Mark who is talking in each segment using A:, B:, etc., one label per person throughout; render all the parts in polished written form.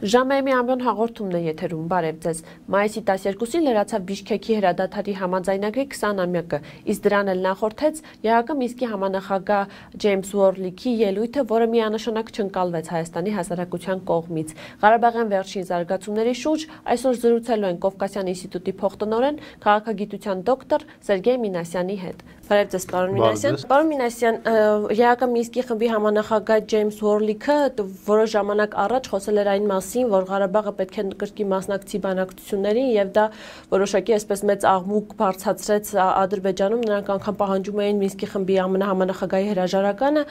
A: Ժամը ամյոն հաղորդումն է եթերում, բարև ձեզ։ Մայիսի 12-ին լրացավ Բիշքեքի հրադադարի համաձայնագրի 20-ամյակը, իսկ դրան էլ նախորդեց ԵԱՀԿ Մինսկի համանախագահ Ջեյմս Ուորլիքի ելույթը, որը միանշանակ չընկալվեց Հայաստանի հասարակության կողմից։ Ղարաբաղյան վերջին զարգացումների շուրջ այսօր զրուցելու են Կովկասյան ինստիտուտի փոխտնօրեն, քաղաքագիտության դոկտոր Սերգեյ Մինասյանի հետ։ Բարև ձեզ, պարոն Մինասյան։ Պարոն Մինասյան, ԵԱՀԿ Մինսկի խմբի համանախագահ Ջեյմս Ուորլիքը որոշ ժամանակ առաջ խոսել էր այն մասին, որ Ղարաբաղը պետք է կրկի մասնակցի բանակցություններին եւ դա որոշակի այսպես մեծ աղմուկ բարձրացրեց Ադրբեջանում, նրանք անգամ պահանջում էին Մինսկի խմբի համանախագահի հրաժարականը,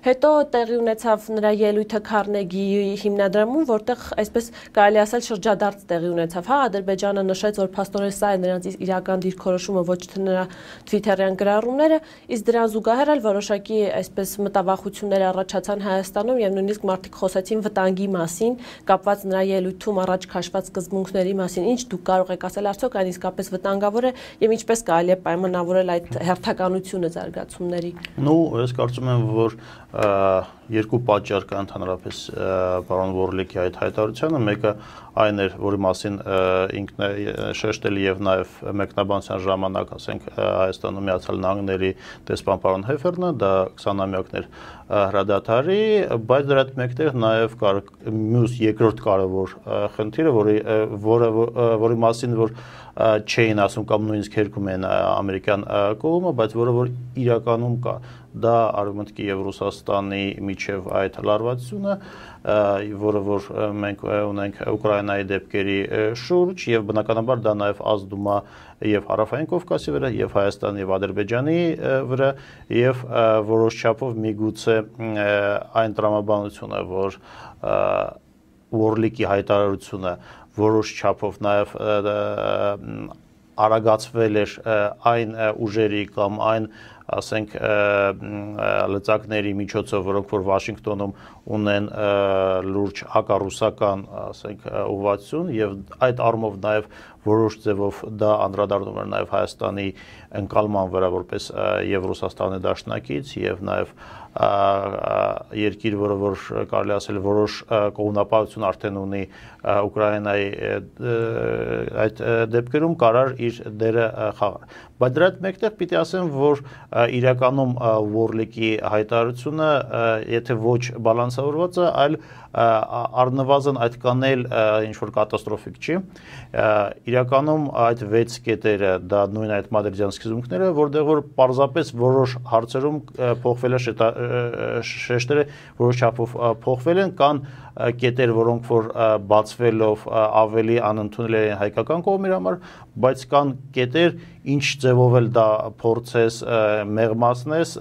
A: հետո տեղի ունեցավ նրա ելույթը Քարնեգի հիմնադրամում, որտեղ այսպես կարելի ասել շրջադարձ տեղի ունեցավ, հա, Ադրբեջանը նշեց, որ փաստորեն սա է նրանց իրական դիրքորոշումը, ոչ թե նրա Twitter-յան գրառումները, իսկ դրան զուգահեռ էլ որոշակի այսպես մտավախություններ առաջացան Հայաստանում եւ նույնիսկ մարդիկ խոսեցին վտանգի մասին, կապված նրա ելույթում առաջ քաշված սկզբունքների մասին, ինչ դուք կարող եք ասել, արդյոք այն իսկապես վտանգավոր է եւ ինչպես կարելի է պայմանավորել այդ հերթականությունը զարգացումների։
B: Ես կարծում եմ, որ երկու պատճառ կա ընդհանրապես պարոն Ուորլիքի այդ հայտարարությանը, մեկը այն էր, որի մասին ինքն է շեշտել եւ նաեւ մեկնաբանության ժամանակ, ասենք Հայաստանում Միացյալ Նահանգների դեսպան պարոն Հեֆերնը, դա 20-ամյակներ հրադադարի, բայց դրա հետ մեկտեղ նաեւ մյուս երկրորդ կարևոր խնդիրը, որի մասին որ չէին ասում կամ նույնիսկ հերքում են ամերիկյան կողմը, բայց որը որ իրականում կա, դա Արևմուտքի եւ Ռուսաստանի միջև այդ լարվածությունը, որը որ մենք ունենք Ուկրաինայի դեպքերի շուրջ եւ բնականաբար դա նաեւ ազդում է եւ Հարավային Կովկասի վրա եւ Հայաստանի եւ Ադրբեջանի վրա եւ որոշ չափով միգուցե այն տրամաբանությունը, որ Ուորլիքի հայտարարությունը որոշ չափով նաև արագացվել էր այն ուժերի կամ այն, ասենք, լծակների միջոցով, որոնք որ Վաշինգտոնում ունեն լուրջ հակառուսական, ասենք, ուղղվածություն եւ այդ առումով նաև որոշ ձևով դա անդրադառնում էր նաև Հայաստանի ընկալման վրա որպես եւ Ռուսաստանի դաշնակից եւ նաև երկիր, որը որ կարելի ասել որոշ կողմնապահություն արդեն ունի Ուկրաինայի այդ դեպքերում կարար իր դերը խաղալ։ Բայց դրա հետ մեկտեղ պիտի ասեմ, որ իրականում Ուորլիքի հայտարարությունը, եթե ոչ բալանսավորված է, այլ առնվազն այդքան էլ ինչ-որ կատաստրոֆիկ չի։ Իրականում այդ 6 կետերը, դա նույն այդ մադրիդյան սկզբունքները, որտեղ որ պարզապես որոշ հարցերում փոխվել է շեշտերը, որոշ չափով փոխվել են, կան կետեր, որոնք որ բացվելով ավելի անընդունել են հայկական կողմի համար, բայց կան կետեր, ինչ ձևով էլ դա փորձես մեղմացնես,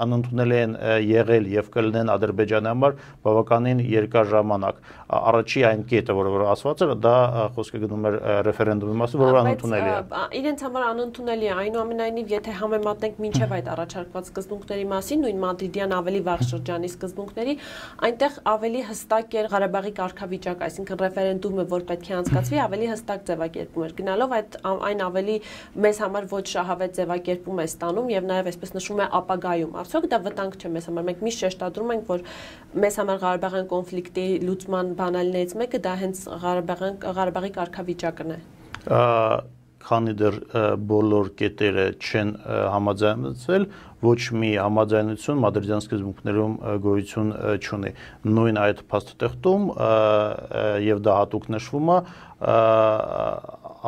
B: անընդունել են եղել եւ կլինեն Ադրբեջանի համար բավականին երկար ժամանակ։ Առաջի այն կետը, որը ասված էր, դա խոսքը գնում էր ռեֆերենդումի մասին, որը անընդունելի է։
A: Իրենց համար անընդունելի է, այնուամենայնիվ, եթե համեմատնենք մինչև այդ առաջարկված սկզբունքների մասին, նույն մադրիդյան ավելի վաղ շրջանի սկզբունքների, այնտեղ ավելի հստակ էր Ղարաբաղի կարգավիճակ, այսինքն ռեֆերենդումը, որ պետք է անցկացվի, ավելի հստակ ձևակերպում էր։ Գնալով այն ավելի մեզ համար ոչ շահավետ ձևակերպում է ստանում եւ նաեւ այսպես նշվում է ապագայում։ Արդյոք դա վտանգ չէ մեզ համար։ Մենք միշտ շեշտադրում ենք, որ մեզ համար Ղարաբաղյան կոնֆլիկտի լուծման բանալիներից մեկը դա հենց Ղարաբաղի կարգավիճակն է։
B: Քանի դեռ բոլոր կետերը չեն համաձայնվել, ոչ մի համաձայնություն մադրիդյան սկզբունքներում գոյություն չունի։ Նույն այդ փաստաթղթում եւ դա հատուկ նշվում է,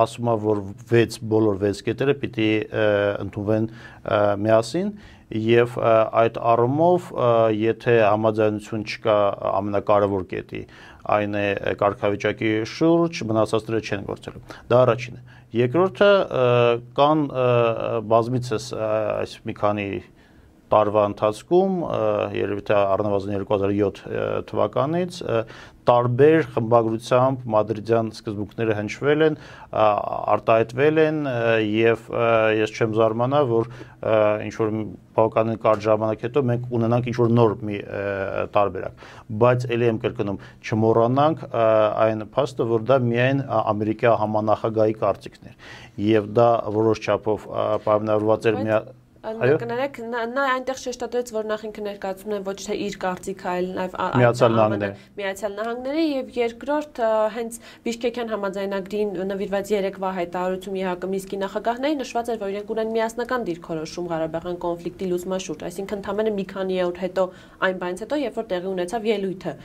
B: ասում է, որ բոլոր 6 կետերը պիտի ընդունվեն միասին եւ այդ առումով, եթե համաձայնություն չկա ամենակարևոր կետի, այն է կարգավիճակի շուրջ, մնացածները չեն գործելու։ Դա առաջինն է։ Երկրորդը կան բազմիցս այս մի քանի տարվա ընթացքում, երևի թե առնվազն 2007 թվականից տարբեր խմբագրությամբ մադրիդյան սկզբունքները հնչվել են, արտահայտվել են եւ ես չեմ զարմանա, որ ինչ որ բավականին կարճ ժամանակ հետո մենք ունենանք ինչ որ նոր մի տարբերակ, բայց ելի եմ կրկնում, չմոռանանք այն փաստը, որ դա միայն Ամերիկա համանախագահի կարծիքն էր եւ դա որոշ չափով պայմանավորված էր
A: Կներեք, նա այնտեղ շեշտադրեց, որ նախ ինքը ներկայացնում են ոչ թե իր կարծիքը, այլ նաև Միացյալ Նահանգները եւ երկրորդ հենց Բիշկեկյան համաձայնագրին նվիրված 3-վա հայտարարությունում ԵՀԿ Մինսկի նախագահների նշված էր, որ իրենք ունեն միասնական դիրքորոշում Ղարաբաղյան կոնֆլիկտի լուծման շուրջ, այսինքն ընդամենը մի քանի օր հետո այն բանից հետո, երբ որ տեղի ունեցավ ելույթը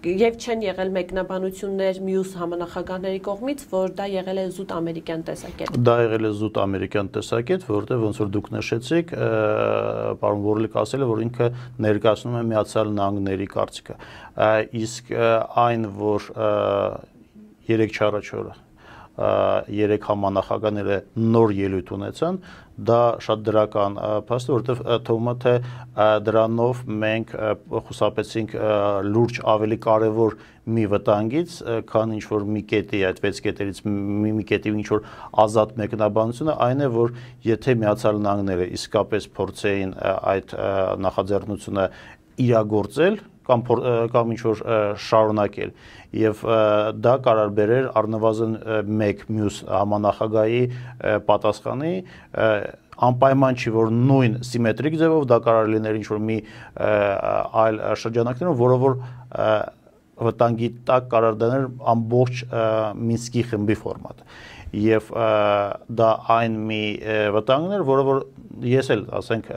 A: եւ չեն եղել մեկնաբանություններ մյուս համանախագահների կողմից, որ դա եղել է զուտ ամերիկյան տեսակետ։
B: Դա եղել է զուտ ամերիկյան տեսակետ, որտեղ ոնց որ դուք նշեցիք, պարոն Որլիկ ասել է, որ ինքը ներկայացնում է Միացյալ Նահանգների կարծիքը։ Իսկ այն, որ 3 չառաջ օրը 3 համանախագահները նոր ելույթ ունեցան, դա շատ դրական փաստ է, որովհետև թվում է թե դրանով մենք խուսափեցինք լուրջ ավելի կարևոր մի վտանգից, քան ինչ որ մի կետի այդ 6 կետերից մի կետի ինչ որ ազատ մեկնաբանությունը, այն է, որ եթե Միացյալ Նահանգները իսկապես փորձեին այդ նախաձեռնությունը իրագործել կամ ինչ որ շարունակել եւ դա կարող բերեր առնվազն մեկ մյուս համանախագահի պատասխանի անպայման չի որ նույն սիմետրիկ ձևով դա կարող լիներ ինչ որ մի այլ շրջանակներում, որով որ վտանգի տակ կարող դնել ամբողջ Մինսկի խմբի ֆորմատը եւ դա այն մի վտանգն էր, որը որ ես էլ ասենք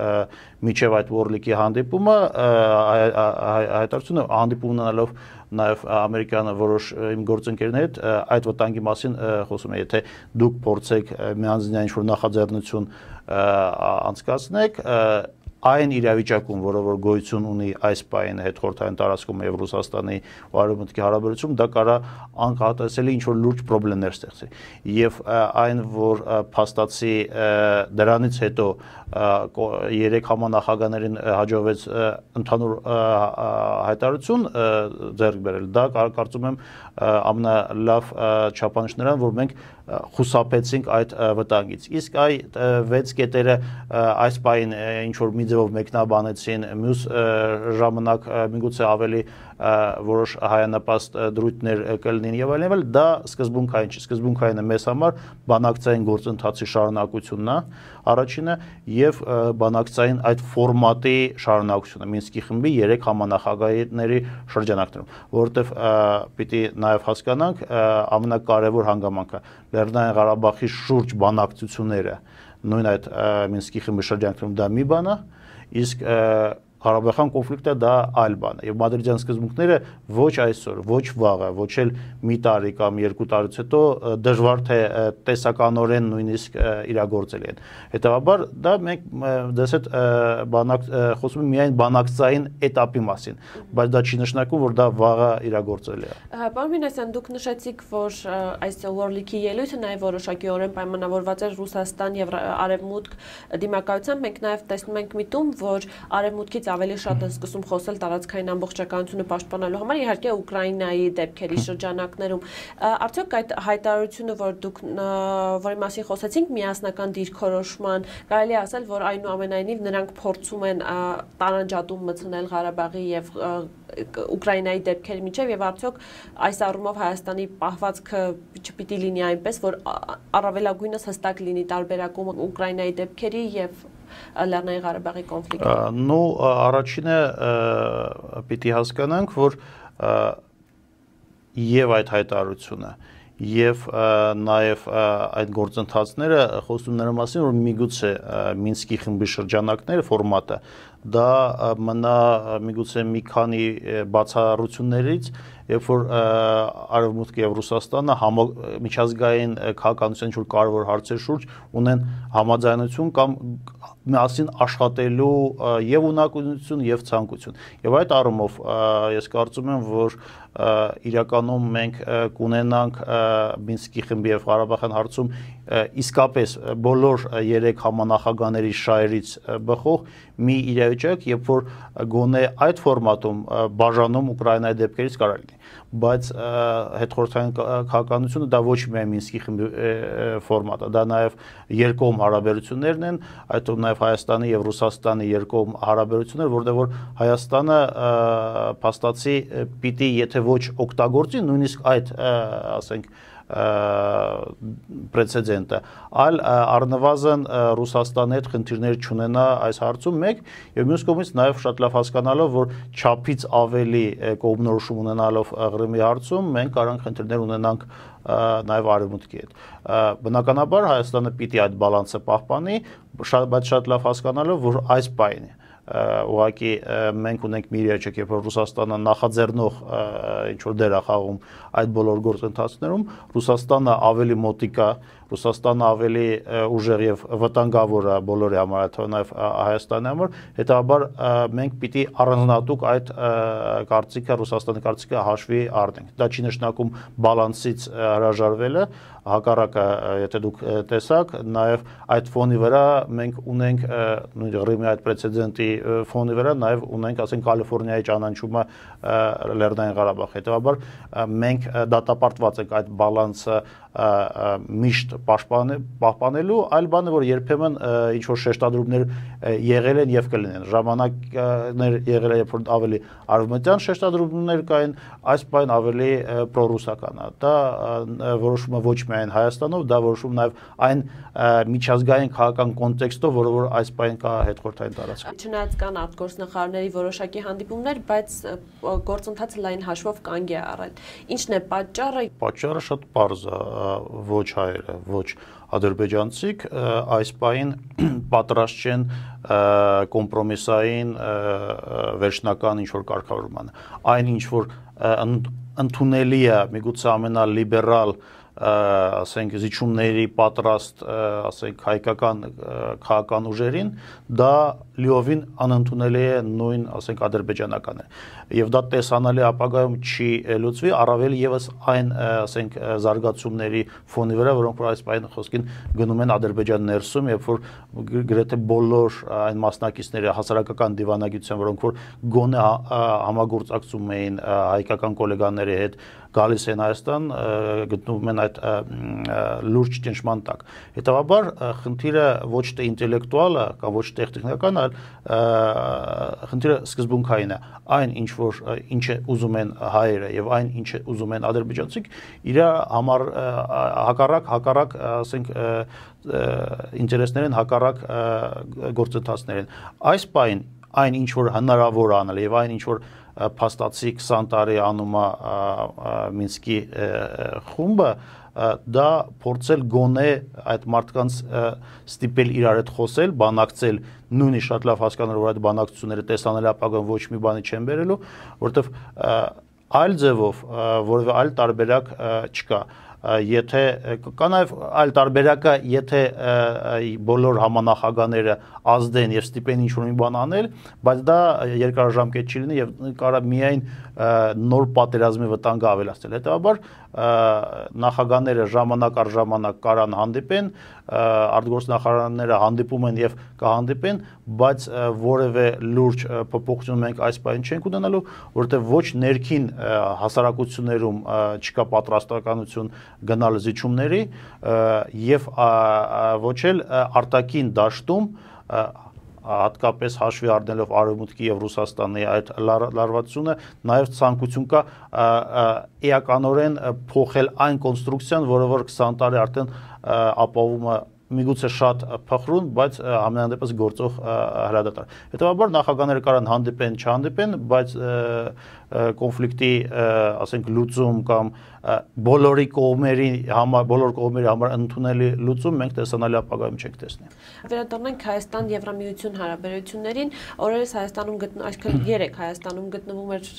B: միջև այդ Որլիկի հանդիպումը հայտարարությունը հանդիպում ունենալով նաև ամերիկանը որոշ իմ գործընկերների հետ այդ վտանգի մասին խոսում է, եթե դուք փորձեք միանձնյա ինչ-որ նախաձեռնություն անցկացնեք այն իրավիճակում, որը որ գոյություն ունի այս պահին հետխորհրդային տարածքում եւ Ռուսաստանի ու Արևմուտքի հարաբերությունում, դա կարող անկախատեսելի ինչ-որ լուրջ խնդիրներ ստեղծի։ Եվ այն, որ փաստացի դրանից հետո 3 համանախագահներին հաջողվեց ընդհանուր հայտարարություն ձեռք բերել, դա կարծում եմ ամենալավ չափանիշներն են, որ մենք խուսափեցինք այդ վտանգից։ Իսկ այդ 6 կետերը այս պահին ինչ որ մի ձևով մեկնաբանեցին, մյուս ժամանակ միգուցե ավելի որոշ հայանպաստ դրույթներ կլինին եւ այլն, դա սկզբունքային չի։ Սկզբունքայինը մեզ համար բանակցային գործընթացի շարունակությունն է, առաջինը, եւ բանակցային այդ ֆորմատի շարունակությունը Մինսկի խմբի 3 համանախագահների շրջանակներում, որովհետեւ պիտի նաեւ հասկանանք ամենակարևոր հանգամանքը Լեռնային Ղարաբաղի շուրջ բանակցությունները նույն այդ Մինսկի խմբի շրջանակներում դա մի բան է, իսկ Ղարաբաղյան կոնֆլիկտը դա այլ բան է եւ մադրիդյան սկզբունքները ոչ այսօր, ոչ վաղը, ոչ էլ մի տարի կամ 2 տարուց հետո դժվար թե տեսականորեն նույնիսկ իրագործել են։ Հետևաբար դա մենք դες այդ խոսում ենք միայն բանակցային էտապի մասին, բայց դա չի նշանակում, որ դա վաղը իրագործել է։
A: Պարոն Մինասյան, դուք նշեցիք, որ այս Որլիկի ելույթը նաեւ որոշակիորեն պայմանավորված էր Ռուսաստան եւ Արևմուտք դիմակայությամբ, մենք նաեւ տեսնում ենք միտում, որ Արևմուտքից ավելի շատ են սկսում խոսել տարածքային ամբողջականությունը պաշտպանելու համար, իհարկե Ուկրաինայի դեպքերի շրջանակներում։ Արդյոք այդ հայտարարությունը, որի մասին խոսեցինք, միասնական դիրքորոշման, կարելի է ասել, որ այնուամենայնիվ նրանք փորձում են տարանջատում մտցնել Ղարաբաղի եւ Ուկրաինայի դեպքերի միջև եւ արդյոք այս առումով Հայաստանի պահվածքը չպիտի լինի այնպես, որ առավելագույնս հստակ լինի տարբերակումը Ուկրաինայի դեպքերի եւ Լեռնային Ղարաբաղի կոնֆլիկտի։
B: Ну, առաջինը պիտի հասկանանք, որ եւ այդ հայտարարությունը եւ նաեւ այդ գործընթացները խոսում նրա մասին, որ միգուցե Մինսկի խմբի շրջանակները ֆորմատը դա մնա միգուցե մի քանի բացառություններից, երբ որ Արևմուտքը եւ Ռուսաստանը միջազգային քաղաքականության ինչ-որ կարևոր հարցեր շուրջ ունեն համաձայնություն կամ միասին աշխատելու եւ ունակություն եւ ցանկություն։ Եվ այդ առումով ես կարծում եմ, որ իրականում մենք կունենանք Մինսկի խմբի եւ Ղարաբաղյան հարցում իսկապես բոլոր 3 համանախագահների շահերից բխող մի իրավիճակ, երբ որ գոնե այդ ֆորմատում բաժանում Ուկրաինայի դեպքերից կարող լինի, բայց հետխորհրդային քաղաքականությունը դա ոչ միայն Մինսկի խմբի ֆորմատը, դա նաեւ երկկողմ հարաբերություններն են, այդտեղ նաեւ Հայաստանի եւ Ռուսաստանի երկկողմ հարաբերություններ, որտեղ որ Հայաստանը փաստացի պիտի եթե ոչ օգտագործի նույնիսկ այդ ասենք պրեցեդենտը, այլ առնվազն Ռուսաստանի հետ խնդիրներ չունենա այս հարցում մեկ, եւ մյուս կողմից նաեւ շատ լավ հասկանալով, որ չափից ավելի կողմնորոշում ունենալով Ղրիմի հարցում մենք կարող ենք խնդիրներ ունենանք նաեւ արևմուտքի հետ։ Բնականաբար Հայաստանը պիտի այդ բալանսը պահպանի, բայց շատ լավ հասկանալով, որ այս պահին ուղղակի մենք ունենք մի իրավիճակ, երբ որ Ռուսաստանը նախաձեռնող ինչ որ դեր է խաղում այդ բոլոր գործընթացներում, Ռուսաստանը ավելի մոտիկա, Ռուսաստանը ավելի ուժեղ եւ վտանգավոր է բոլորի համար, թե նաեւ Հայաստանի համար, հետաբար մենք պիտի առանձնատուկ այդ կարծիքը, Ռուսաստանի կարծիքը հաշվի առնենք։ Դա չի նշանակում բալանսից հրաժարվելը, հակառակը, եթե դուք տեսաք, նաեւ այդ ֆոնի վրա մենք ունենք նույն Ղրիմի այդ պրեցեդենտի ֆոնի վրա նաեւ ունենք, ասենք, Կալիֆոռնիայի ճանաչումը Լեռնային Ղարաբաղ։ Հետաբար մենք դատապարտված ենք այդ բալանսը միշտ պահպանելու, այլ բանը, որ երբեմն ինչ որ շեշտադրումներ եղել են եւ կլինեն, ժամանակներ եղել է, երբ որ ավելի արևմտյան շեշտադրումներ կային, այս բան ավելի պրոռուսական է։ Դա որոշումը ոչ միայն Հայաստանով, դա որոշում նաեւ այն միջազգային քաղաքական կոնտեքստով, որը որ այս բան կա հետխորհրդային տարածքում։
A: Չնայած կան արտգործնախարարների որոշակի հանդիպումներ, բայց գործընթացը լայն հաշվով կանգ է առել։ Ինչն է պատճառը։
B: Պատճառը շատ պարզ է, ոչ հայերը, ոչ ադրբեջանցիք այս պահին պատրաստ չեն կոմպրոմիսային վերջնական ինչ որ կարգավորմանը։ Այն ինչ որ ընդունելի է միգուցե ամենալիբերալ ասենք զիջումների պատրաստ ասենք հայկական քաղաքական ուժերին, դա լիովին անընդունելի է նույն ասենք ադրբեջանականը, եւ դա տեսանելի ապագայում չի լուծվի, առավել եւս այն ասենք զարգացումների ֆոնի վրա, որոնք որ այս պահին խոսքին գնում են Ադրբեջան ներսում, երբ որ գրեթե բոլոր այն մասնակիցները հասարակական դիվանագիտության, որոնք որ գոնե համագործակցում էին հայկական գոլեգաների հետ, գալիս են Հայաստան, գտնվում են այդ լուրջ ճնշման տակ։ Հետաբար խնդիրը ոչ թե ինտելեկտուալ է կամ ոչ թե տեխնիկական, այլ խնդիրը սկզբունքային է։ Այն ինչ է ուզում են հայերը եւ այն ինչ է ուզում են ադրբեջանցիք, իր համար հակառակ, ասենք, ինտերեսներին հակառակ գործընթացներին։ Այս պահին այն ինչ որ հնարավոր է անել եւ այն ինչ որ փաստացի 20 տարի անում է Մինսկի խումբը, դա փորձել գոնե այդ մարդկանց ստիպել իրար հետ խոսել, բանակցել, նույնիսկ շատ լավ հասկանալ, որ այդ բանակցությունները տեսանելի ապագայում ոչ մի բանի չեն բերելու, որովհետեւ այլ ձևով որևէ այլ տարբերակ չկա։ Եթե կա նաև այլ տարբերակը, եթե բոլոր համանախագահները ազդեն եւ ստիպեն ինչ-որ մի բան անել, բայց դա երկարաժամկետ չի լինի եւ կարող միայն նոր պատերազմի վտանգը ավելացնել։ Հետաբար նախագահները ժամանակ առ ժամանակ կարան հանդիպեն, արտգործնախարարները հանդիպում են եւ կհանդիպեն, բայց որևէ լուրջ փոփոխություն մենք այս պահին չենք ունենալու, որովհետեւ ոչ ներքին հասարակություններում չկա պատրաստականություն գնալ զիջումների եւ ոչ էլ արտաքին դաշտում հատկապես հաշվի առնելով Արևմուտքի եւ Ռուսաստանի այդ լարվածությունը, նաեւ ցանկություն կա էականորեն փոխել այն կոնստրուկցիան, որը որ 20 տարի արդեն ապահովում է միգուցե շատ փխրուն, բայց ամենանդեպս գործող հրադադար։ Հետաբար նախագահները կարան հանդիպեն, չհանդիպեն, բայց կոնֆլիկտի, ասենք, լուծում կամ բոլոր կողմերի համար ընդունելի լուծում մենք տեսանելի ապագայում չենք տեսնի։
A: Վերադառնանք Հայաստան-Եվրամիություն հարաբերություններին, օրերս Հայաստանում այսքան 3 Հայաստանում գտնվում էր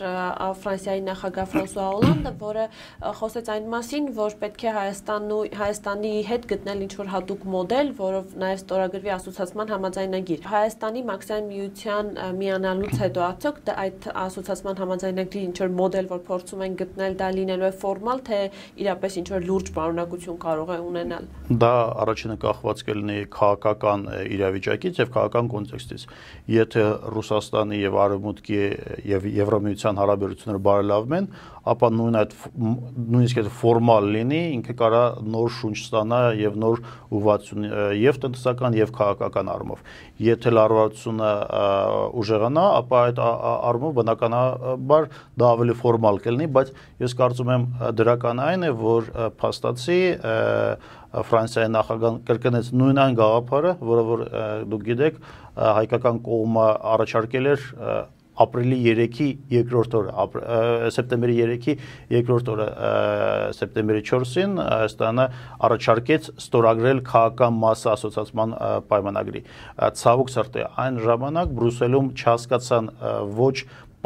A: Ֆրանսիայի նախագահ Ֆրանսուଆ Օլանդը, որը խոսեց այն մասին, որ պետք է Հայաստանի հետ գտնել ինչ-որ հատուկ մոդել, որով նաև ստորագրվի ասոցիացիան համաձայնագիր։ Հայաստանի Մաքսիմայական միության միանալուց հետո արդյոք այդ ասոցիացիան համաձայնագրի ինչ-որ մոդել, որ փորձում են գտնել, դա լինելու է ֆորմալ, թե իրապես ինչ-որ լուրջ պարունակություն կարող է ունենալ։
B: Դա առաջինը կախված կլինի քաղաքական իրավիճակից եւ քաղաքական կոնտեքստից։ Եթե Ռուսաստանի եւ Արևմուտքի եւ Եվրամիության հարաբերությունները բարելավվեն, ապա նույնիսկ եթե ֆորմալ լինի, ինքը կարա նոր շունչ ստանա եւ նոր ուղղվածություն եւ տնտեսական եւ քաղաքական առումով։ Եթե լարվածությունը ուժեղանա, ապա այդ առումով բնականաբար դա ավելի ֆորմալ կլինի, բայց ես կարծում եմ դրական այն է, որ փաստացի Ֆրանսիայի նախագահան կրկնեց նույն այն գաղափարը, որը որ դուք գիտեք, հայկական կողմը առաջարկել էր ապրիլի 3-ի երկրորդ օրը, սեպտեմբերի 3-ի երկրորդ օրը, սեպտեմբերի 4-ին Հայաստանը առաջարկեց ստորագրել քաղաքական մասսա ասոցիացիան պայմանագրի։ Ցավոք սրտի այն ժամանակ Բրյուսելում չհասկացան ոչ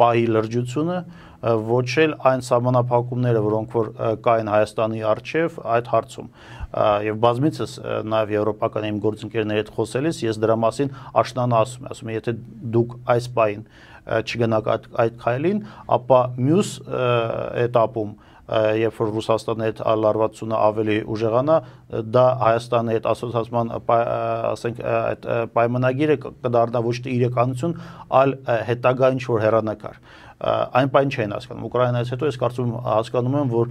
B: պահի լրջությունը, ոչ էլ այն սահմանափակումները, որոնք որ կային Հայաստանի առջև այդ հարցում։ Եվ բազմիցս նաև եվրոպական իմ գործընկերների հետ խոսելիս ես դրա մասին աշնանը ասում եմ, եթե դուք այս պահին չգնաք այդ քայլին, ապա մյուս էտապում, երբ որ Ռուսաստանի հետ լարվածությունը ավելի ուժեղանա, դա Հայաստանի հետ ասոցիացիան, ասենք, այդ պայմանագիրը կդառնա ոչ թե իրականություն, այլ հետագա ինչ-որ հեռանկար։ Այն բան չեն հասկանում։ Ուկրաինայից հետո ես կարծում հասկանում եմ, որ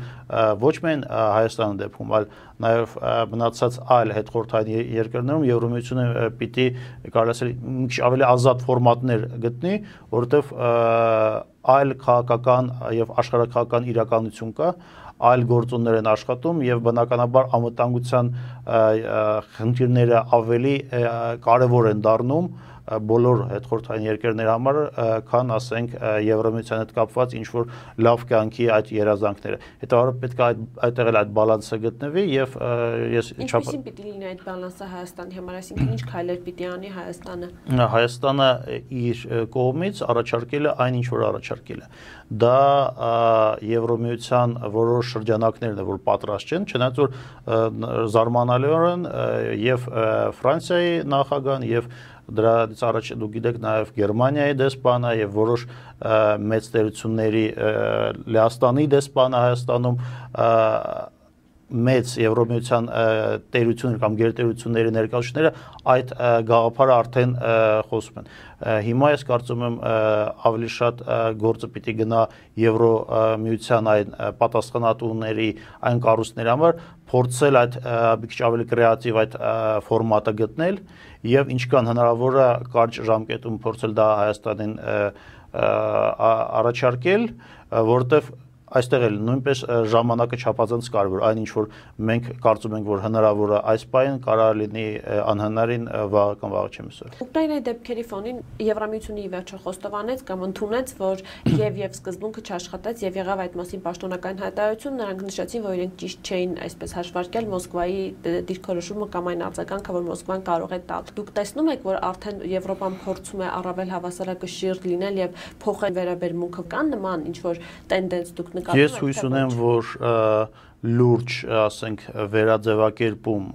B: ոչ միայն Հայաստանի դեպքում, այլ նաև մնացած այլ հետխորհրդային երկրներում Եվրոմիությունը պիտի կարելի ասել մի քիչ ավելի ազատ ֆորմատներ գտնի, որովհետև այլ քաղաքական եւ աշխարհակաղակական իրականություն կա, այլ գործոններ են աշխատում եւ բնականաբար անվտանգության խնդիրները ավելի կարեւոր են դառնում բոլոր հետխորհրդային երկրների համար, քան ասենք Եվրոմիության հետ կապված ինչ որ լավ կյանքի այդ երազանքները։ Հետո պետք է այդտեղ էլ այդ բալանսը գտնվի եւ ես
A: ինչպեսին պիտի լինի այդ բալանսը Հայաստանի համար, այսինքն ինչ քայլեր պիտի անի Հայաստանը։
B: Հայաստանը իր կողմից առաջարկել է այն ինչ որ առաջարկել է։ Դա Եվրոմիության որոշ շրջանակներն է, որ պատրաստ չեն, չնայած որ զարմանալիորեն եւ Ֆրանսիայի նախագահան եւ դրանից առաջ դուք գիտեք նաև Գերմանիայի դեսպանը եւ որոշ մեծ տերությունների Լեհաստանի դեսպանը Հայաստանում մեծ Եվրոմիության տերություններ կամ գերտերությունների ներկայացուցիչները այդ գաղափարը արդեն խոսում են։ Հիմա ես կարծում եմ ավելի շատ գործը պիտի գնա Եվրոմիության այն պատասխանատուների, այն կառույցների համար փորձել այդ մի քիչ ավելի կրեատիվ այդ ֆորմատը գտնել եւ ինչքան հնարավոր է կարճ ժամկետում փորձել դա Հայաստանին առաջարկել, որովհետեւ այստեղ էլ նույնպես ժամանակը չափազանց կարևոր, այն ինչ որ մենք կարծում ենք, որ հնարավոր է այս պահին, կարող լինի անհնարին վաղ կամ վաղ չեմ ասել։
A: Ուկրաինայի դեպքերի ֆոնին Եվրամիությունը ի վերջո խոստովանեց կամ ընդունեց, որ եւ սկզբունքը չաշխատեց եւ եղավ այդ մասին պաշտոնական հայտարարություն, նրանք նշեցին, որ իրենք ճիշտ չէին այսպես հաշվարկել Մոսկվայի դիրքորոշումը կամ այն արձագանքը, որ Մոսկվան կարող է տալ։ Դուք տեսնում եք, որ արդեն Եվրոպան փորձում է առավել հավասարակշիռ լինել եւ փոխել վերաբերմունքը, կան նման ինչ որ տենդենս դուք
B: Ես հույս ունեմ, որ լուրջ, ասենք, վերաձևակերպում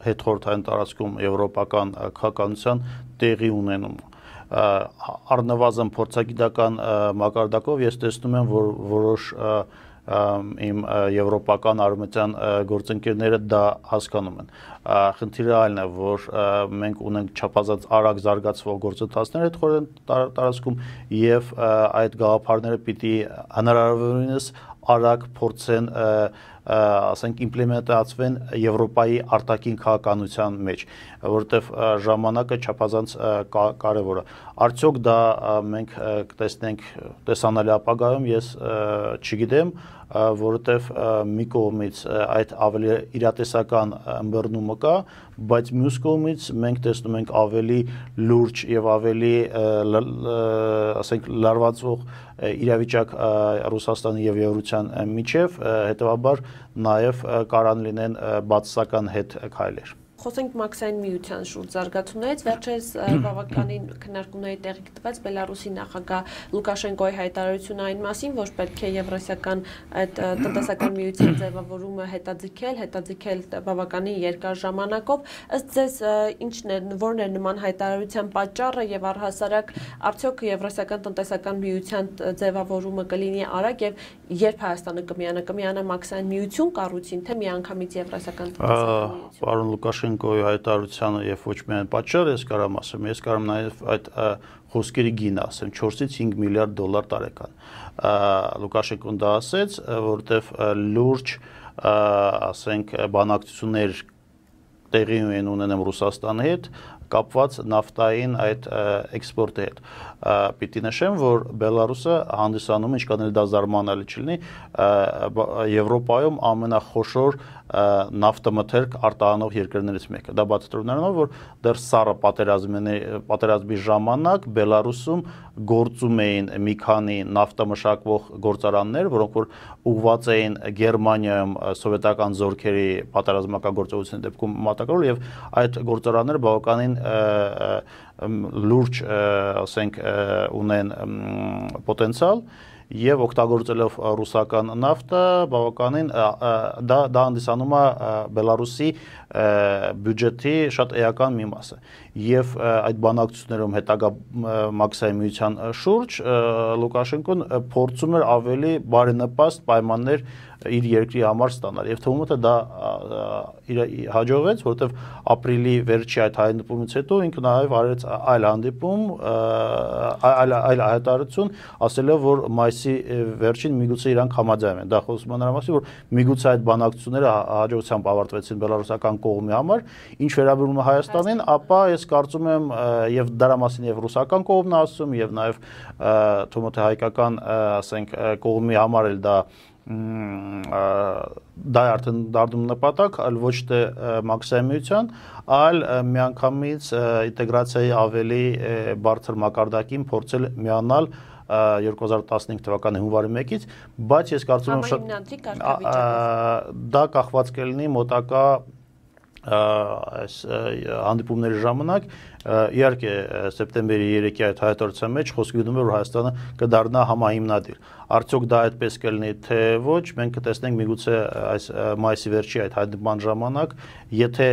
B: հետխորհրդային տարածքում եվրոպական քաղաքականության տեղի ունենում։ Առնվազն փորձագիտական մակարդակով ես տեսնում եմ, որ որոշ իմ եվրոպական արևմտյան գործընկերները դա հասկանում են։ Խնդիրը այլն է, որ մենք ունենք չափազանց արագ զարգացվող գործընթացներ հետխորհրդային տարածքում եւ այդ գաղափարները պիտի հնարավորինս արագ փորձեն ասենք իմպլեմենտացվեն Եվրոպայի արտաքին քաղաքականության մեջ, որովհետև ժամանակը չափազանց կարևոր է։ Արդյոք դա մենք կտեսնենք տեսանելի ապագայում, ես չգիտեմ, որովհետև մի կողմից այդ ավելի իրատեսական ըմբռնումը կա, բայց մյուս կողմից մենք տեսնում ենք ավելի լուրջ եւ ավելի ասենք լարվածող իրավիճակ Ռուսաստանի եւ Եվրոպության միջև, հետեւաբար նաեւ կարան լինեն բացասական հետ քայլեր։
A: Խոսենք Մաքսային միության շուրջ զարգացումներից, վերջերս բավականին քննարկումների տեղիք տվեց Բելարուսի նախագահ Լուկաշենկոյի հայտարարությունը այն մասին, որ պետք է Եվրասիական այդ տնտեսական միության ձևավորումը հետաձգել բավականին երկար ժամանակով։ Ըստ ձեզ որն է նման հայտարարության պատճառը եւ առհասարակ արդյոք Եվրասիական տնտեսական միության ձևավորումը կլինի արագ եւ երբ Հայաստանը կմիանա Մաքսային միություն կառույցին, թե միանգամից Եվրասիական տնտեսական միություն։
B: Պարոն Լուկաշենկոյի հայտարարությանը եւ ոչ միայն պատճառ, ես կարամ ասեմ, ես կարամ նաեւ այդ խոսքերի գինը ասեմ, 4-ից 5 միլիարդ դոլար տարեկան։ Լուկաշենկոն դա ասեց, որովհետեւ լուրջ, ասենք, բանակցություններ տեղի ունենեմ Ռուսաստանի հետ կապված նավթային այդ էքսպորտի հետ։ Պիտի նշեմ, որ Բելարուսը հանդիսանում, ինչքան էլ դա զարմանալի չլինի, Եվրոպայում ամենախոշոր նավթամթերք արտահանող երկրներից մեկը։ Դա բացատրում նրանով, որ դեռ սառը պատերազմի ժամանակ Բելարուսում գործում էին մի քանի նավթամշակվող գործարաններ, որոնք որ ուղղված էին Գերմանիայում սովետական զորքերի պատերազմական գործողությունների դեպքում մատակարարել, եւ այդ գործարանները բավականին լուրջ, ասենք, ունեն պոտենցիալ եւ օգտագործելով ռուսական նավթը բավականին դա հանդիսանում է Բելարուսի բյուջետի շատ էական մի մասը եւ այդ բանակցություններում հետագա մաքսային միության շուրջ Լուկաշենկոն փորձում էր ավելի բարենպաստ պայմաններ իր երկրի համար ստանալ եւ թվում է դա իր հաջողվեց, որովհետեւ ապրիլի վերջի այդ հայտնումից հետո ինքը նաեւ արեց այլ հանդիպում, այլ հայտարարություն, ասելով որ մայիսի վերջին միգուցե իրանք համաձայն են։ Դա խոսում է նրա մասին, որ միգուցե այդ բանակցությունները հաջողությամբ ավարտվեցին բելարուսական կողմի համար, ինչ վերաբերում է Հայաստանին, ապա ես կարծում եմ եւ դրա մասին եւ ռուսական կողմն է ասում եւ նաեւ թվում է հայկական, ասենք, կողմի համար էլ դա արդեն դառնում նպատակ, այլ ոչ թե մաքսային միության, այլ միանգամից ինտեգրացիայի ավելի բարձր մակարդակին փորձել միանալ 2015 թվականի հունվարի 1-ից, բայց ես կարծում եմ դա կախված կլինի մոտակա այս հանդիպումների ժամանակ, իհարկե սեպտեմբերի 3-ի այդ հայտարարության մեջ խոսք գնում է, որ Հայաստանը կդառնա համահիմնադիր։ Արդյոք դա այդպես կլինի, թե ոչ, մենք կտեսնենք միգուցե այս մայիսի վերջի այդ հանդիպման ժամանակ, եթե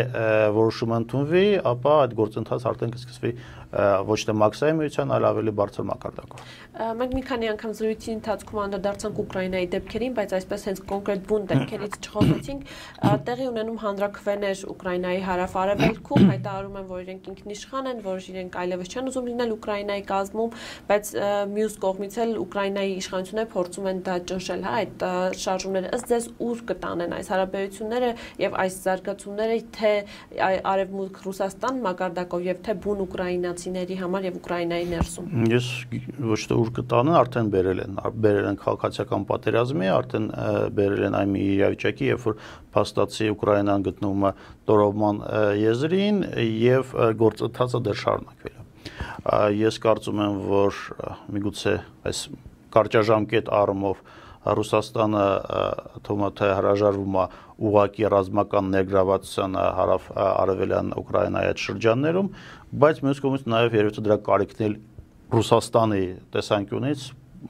B: որոշումը ընդունվի, ապա այդ գործընթացը արդեն կսկսվի ոչ թե մաքսային միության, այլ ավելի բարձր մակարդակով։
A: Մենք մի քանի անգամ զրույցի ընթացքում անդրադարձանք Ուկրաինայի դեպքերին, բայց այսպես հենց կոնկրետ բուն դեպքերից չխոսեցինք, տեղի ունենում հանրաքվեներ Ուկրաինայի հարավ-արևելքում, հայտարարում են, որ իրենք ինքնիշխան են, որ իրենք այլևս չեն ուզում լինել Ուկրաինայի կազմում, բայց մյուս կողմից էլ Ուկրաինայի իշխանությունները փորձում են դա ճնշել, հա, այդ շարժումները ըստ ձեզ ուր կտանեն այս հարաբերությունները եւ այս զարգացումները, թե արևմուտք Ռուսաստան մակարդակով եւ թե բուն ուկրաինացիների համար եւ Ուկրաինայի ներսում։ Ես
B: ոչ թե ուր կտանեն, արդեն բերել են քաղաքացիական պատերազմի, արդեն բերել են այն մի իրավիճակի, երբ որ փաստացի Ուկրաինան գտնվում է տորովման եզրին եւ գործընթացը դեռ շարունակվել է։ Ես կարծում եմ, որ միգուցե այս կարճաժամկետ առումով Ռուսաստանը թվում է թե հրաժարվում է ուղղակի ռազմական ներգրավվածությանը հարավ-արևելյան Ուկրաինայի այդ շրջաններում, բայց մյուս կողմից նաև երևի թե դրա կարիքն էլ Ռուսաստանի տեսանկյունից,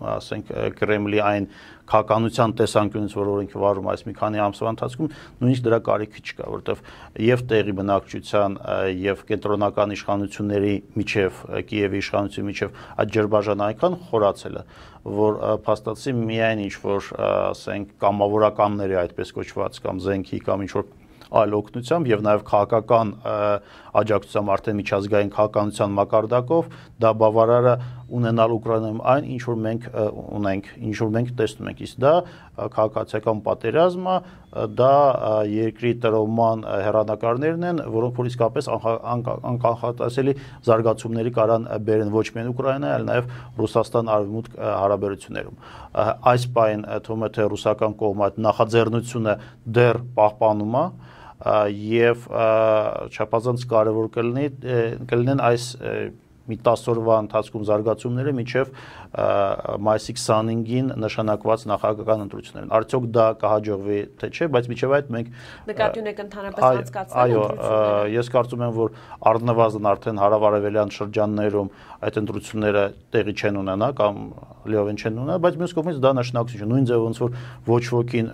B: ասենք Կրեմլի այն քաղաքականության տեսանկյունից, որ ինքը վարում այս մի քանի ամսվա ընթացքում, նույնիսկ դրա կարիքը չկա, որովհետև եւ տեղի բնակչության եւ կենտրոնական իշխանությունների միջև, Կիևի իշխանությունների միջև այդ ջրբաժանը այնքան խորացել է, որ փաստացի միայն ինչ որ, ասենք, կամավորականների այդպես կոչված կամ զենքի կամ ինչ որ այլ օգնությամբ եւ նաեւ քաղաքական աջակցությամբ արդեն միջազգային քաղաքականության մակարդակով դա բավարար է ունենալ Ուկրաինայում այն ինչ որ մենք ունենք, ինչ որ մենք տեսնում ենք, իսկ դա քաղաքացիական պատերազմը, դա երկրի տրոման հեռանկարներն են, որոնք որ իսկապես անկանխատեսելի զարգացումների կարան բերեն ոչ միայն Ուկրաինայի, այլ նաեւ Ռուսաստան-արևմուտք հարաբերություններում։ Այս պայն թվում է թե ռուսական կողմը այդ նախաձեռնությունը դեռ պահպանում է եւ չափազանց կարեւոր կլինեն այս մի 10 օրվա ընթացքում զարգացումները մինչև մայիսի 25-ին նշանակված նախագահական ընտրություններն։ Արդյոք դա կհաջողվի թե չէ, բայց մինչև այդ մենք
A: նկատի ունենք ընդհանրապես անցկացնել
B: ընտրությունները։ Այո, ես կարծում եմ, որ առնվազն արդեն հարավ-արևելյան շրջաններում այդ ընտրությունները տեղի չեն ունենա կամ լիովին չեն ունենա, բայց մյուս կողմից դա նշանակություն, նույն ձև ոնց որ ոչ ոքին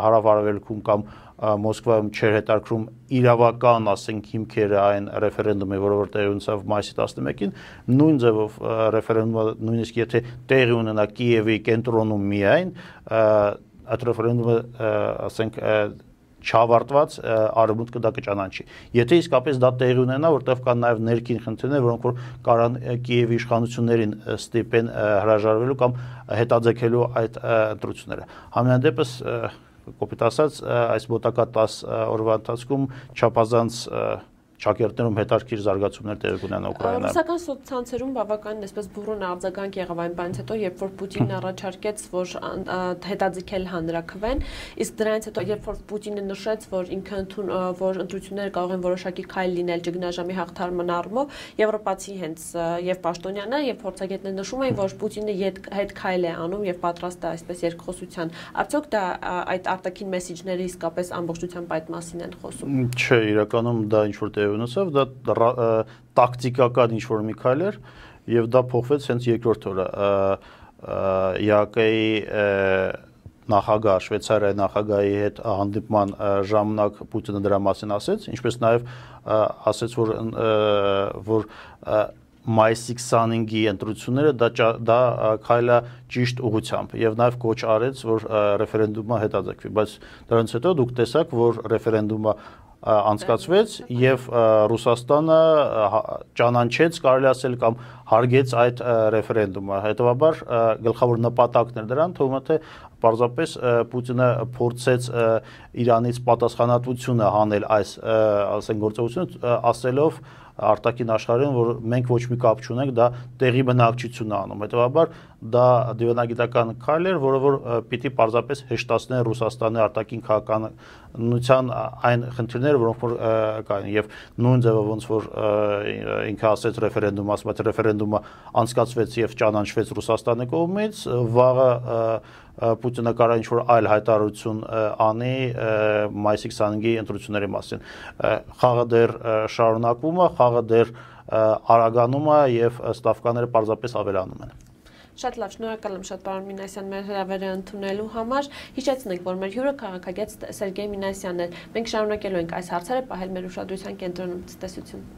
B: հարավ-արևելքում կամ Մոսկվայում չէր հետաքրում իրավական, ասենք, հիմքերը այն ռեֆերենդումի, որը որ տեղի ունեցավ մայիսի 11-ին, նույն ձևով ռեֆերենդումը նույնիսկ եթե տեղի ունենա Կիևի կենտրոնում միայն, այդ ռեֆերենդումը, ասենք, չավարտված արևմուտքը դա կճանաչի։ Եթե իսկապես դա տեղի ունենա, որտեղ կան նաև ներքին խնդիրներ, որոնք որ կարան Կիևի իշխանություններին ստիպեն հրաժարվելու կամ հետաձգելու այդ ընտրությունները։ Համենայն դեպս կոպիտ ասած, այս մոտակա 10 օրվա ընթացքում չափազանց Շակերտներում հետաքրքիր զարգացումներ տեղի կունենան Ուկրաինայում։
A: Ռուսական սոցցանցերում բավականին այսպես բուռն արձագանք եղավ այն բանից հետո, երբ որ Պուտինն առաջարկեց, որ հետաձգել հանրաքվեն, իսկ դրանից հետո, երբ որ Պուտինը նշեց, որ ինքը որ ընտրությունները կարող են որոշակի քայլ լինել ճգնաժամի հաղթարման առումով, եվրոպացի հենց եւ պաշտոնյանը եւ փորձագետները նշում էին, որ Պուտինը հետ քայլ է անում եւ պատրաստ է այսպես երկխոսության։ Արդյոք դա այդ արտաքին մեսիջները իսկապես ամբողջությամբ այդ մասին են խոսում։
B: Չէ, իրականում դա ինչ որ ունեցավ, դա տակտիկական ինչ-որ մի քայլ էր եւ դա փոխվեց հենց երկրորդ օրը ԵԱԿ-ի նախագահ, Շվեյցարիայի նախագահի հետ հանդիպման ժամանակ Պուտինը դրա մասին ասեց, ինչպես նաեւ ասեց, որ մայիսի 25-ի ընտրությունները դա քայլը ճիշտ ուղղությամբ եւ նաեւ կոչ արեց, որ ռեֆերենդումը հետաձգվի, բայց դրանից հետո դուք տեսաք, որ ռեֆերենդումը անցկացվեց եւ Ռուսաստանը ճանաչեց, կարելի ասել կամ հարգեց այդ ռեֆերենդումը։ Հետևաբար գլխավոր նպատակն էր դրան, թվում է թե պարզապես Պուտինը փորձեց Իրանից պատասխանատվությունը հանել այս ասենք գործողությունը, ասելով արտաքին աշխարհին, որ մենք ոչ մի կապ չունենք, դա տեղի բնակչությունն է անում։ Հետևաբար դա դիվանագիտական քայլ էր, որը որ պիտի պարզապես հեշտացնի Ռուսաստանի արտաքին քաղաքականության այն խնդիրները, որոնք որ կային եւ նույն ձևով ոնց որ ինքը ասեց ռեֆերենդում, ասում է ռեֆերենդումը անցկացվեց եւ ճանաչվեց Ռուսաստանի կողմից, վաղը Պուտինը կարող ինչ-որ այլ հայտարարություն անի մայիսի 25-ի ընտրությունների մասին։ Խաղը դեռ շարունակվում է, խաղը դեռ արագանում է եւ ստավկաները պարզապես ավելանում են։
A: Շատ լավ, շնորհակալ եմ շատ պարոն Մինասյան մեր հրավերը ընդունելու համար։ Հիշեցնենք, որ մեր հյուրը քաղաքագետ Սերգեյ Մինասյանն է։ Մենք շարունակելու ենք այս հարցերը պահել մեր ուշադրության կենտրոնում։ Ցտեսություն։